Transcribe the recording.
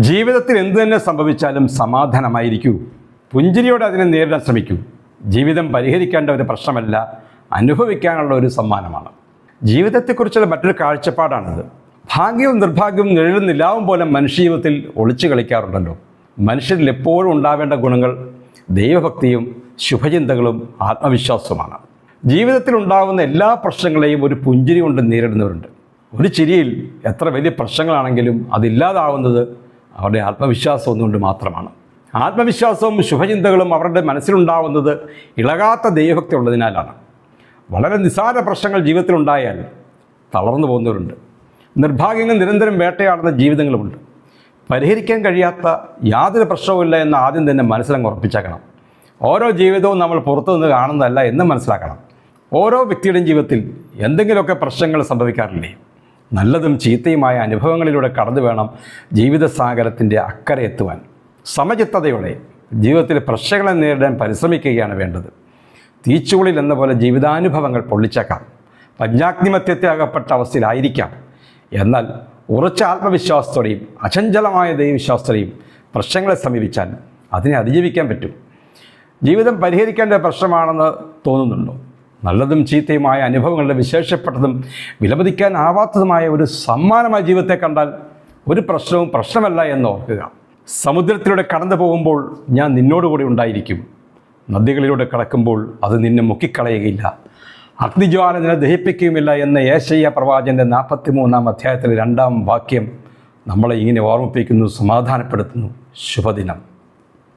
ജീവിതത്തിൽ എന്തു തന്നെ സംഭവിച്ചാലും സമാധാനമായിരിക്കൂ. പുഞ്ചിരിയോടെ അതിനെ നേരിടാൻ ശ്രമിക്കൂ. ജീവിതം പരിഹരിക്കേണ്ട ഒരു പ്രശ്നമല്ല, അനുഭവിക്കാനുള്ള ഒരു സമ്മാനമാണ്. ജീവിതത്തെക്കുറിച്ചുള്ള മറ്റൊരു കാഴ്ചപ്പാടാണിത്. ഭാഗ്യവും നിർഭാഗ്യവും നിഴലും നിലാവും പോലെ മനുഷ്യജീവിതത്തിൽ ഒളിച്ചു കളിക്കാറുണ്ടല്ലോ. മനുഷ്യരിൽ എപ്പോഴും ഉണ്ടാവേണ്ട ഗുണങ്ങൾ ദൈവഭക്തിയും ശുഭചിന്തകളും ആത്മവിശ്വാസവുമാണ്. ജീവിതത്തിൽ ഉണ്ടാകുന്ന എല്ലാ പ്രശ്നങ്ങളെയും ഒരു പുഞ്ചിരി കൊണ്ട് നേരിടുന്നവരുണ്ട്. ഒരു ചിരിയിൽ എത്ര വലിയ പ്രശ്നങ്ങളാണെങ്കിലും അതില്ലാതാവുന്നത് അവരുടെ ആത്മവിശ്വാസം ഒന്നുകൊണ്ട് മാത്രമാണ്. ആത്മവിശ്വാസവും ശുഭചിന്തകളും അവരുടെ മനസ്സിലുണ്ടാവുന്നത് ഇളകാത്ത ദൈവഭക്തി ഉള്ളതിനാലാണ്. വളരെ നിസ്സാര പ്രശ്നങ്ങൾ ജീവിതത്തിലുണ്ടായാൽ തളർന്നു പോകുന്നവരുണ്ട്. നിർഭാഗ്യങ്ങൾ നിരന്തരം വേട്ടയാടുന്ന ജീവിതങ്ങളുമുണ്ട്. പരിഹരിക്കാൻ കഴിയാത്ത യാതൊരു പ്രശ്നവുമില്ല എന്ന് ആദ്യം തന്നെ മനസ്സിലങ്ങ് ഉറപ്പിച്ചേക്കണം. ഓരോ ജീവിതവും നമ്മൾ പുറത്തു നിന്ന് കാണുന്നതല്ല എന്ന് മനസ്സിലാക്കണം. ഓരോ വ്യക്തിയുടെയും ജീവിതത്തിൽ എന്തെങ്കിലുമൊക്കെ പ്രശ്നങ്ങൾ സംഭവിക്കാറില്ലേ? നല്ലതും ചീത്തയുമായ അനുഭവങ്ങളിലൂടെ കടന്നു വേണം ജീവിതസാഗരത്തിൻ്റെ അക്കരെ എത്തുവാൻ. സമചിത്തതയോടെ ജീവിതത്തിലെ പ്രശ്നങ്ങളെ നേരിടാൻ പരിശ്രമിക്കുകയാണ് വേണ്ടത്. തീച്ചുളിൽ എന്ന പോലെ ജീവിതാനുഭവങ്ങൾ പൊള്ളിച്ചേക്കാം. പഞ്ചാഗ്നിമത്യത്തെ അകപ്പെട്ട അവസ്ഥയിലായിരിക്കാം. എന്നാൽ ഉറച്ച ആത്മവിശ്വാസത്തോടെയും അചഞ്ചലമായ ദൈവവിശ്വാസത്തോടെയും പ്രശ്നങ്ങളെ സമീപിച്ചാൽ അതിനെ അതിജീവിക്കാൻ പറ്റും. ജീവിതം പരിഹരിക്കേണ്ട പ്രശ്നമാണെന്ന് തോന്നുന്നുണ്ടോ? നല്ലതും ചീത്തയുമായ അനുഭവങ്ങളുടെ വിശേഷപ്പെട്ടതും വിലമതിക്കാനാവാത്തതുമായ ഒരു സമ്മാനമായ ജീവിതത്തെ കണ്ടാൽ ഒരു പ്രശ്നവും പ്രശ്നമല്ല എന്ന് ഓർക്കുക. സമുദ്രത്തിലൂടെ കടന്നു പോകുമ്പോൾ ഞാൻ നിന്നോടുകൂടി ഉണ്ടായിരിക്കും. നദികളിലൂടെ കടക്കുമ്പോൾ അത് നിന്നെ മുക്കിക്കളയുകയില്ല. അഗ്നിജ്വാല നിന്നെ ദഹിപ്പിക്കുകയുമില്ല എന്ന യേശയ്യ പ്രവാചകൻ്റെ 43-ാം അധ്യായത്തിലെ 2-ാം വാക്യം നമ്മളെ ഇങ്ങനെ ഓർമ്മിപ്പിക്കുന്നു, സമാധാനപ്പെടുത്തുന്നു. ശുഭദിനം.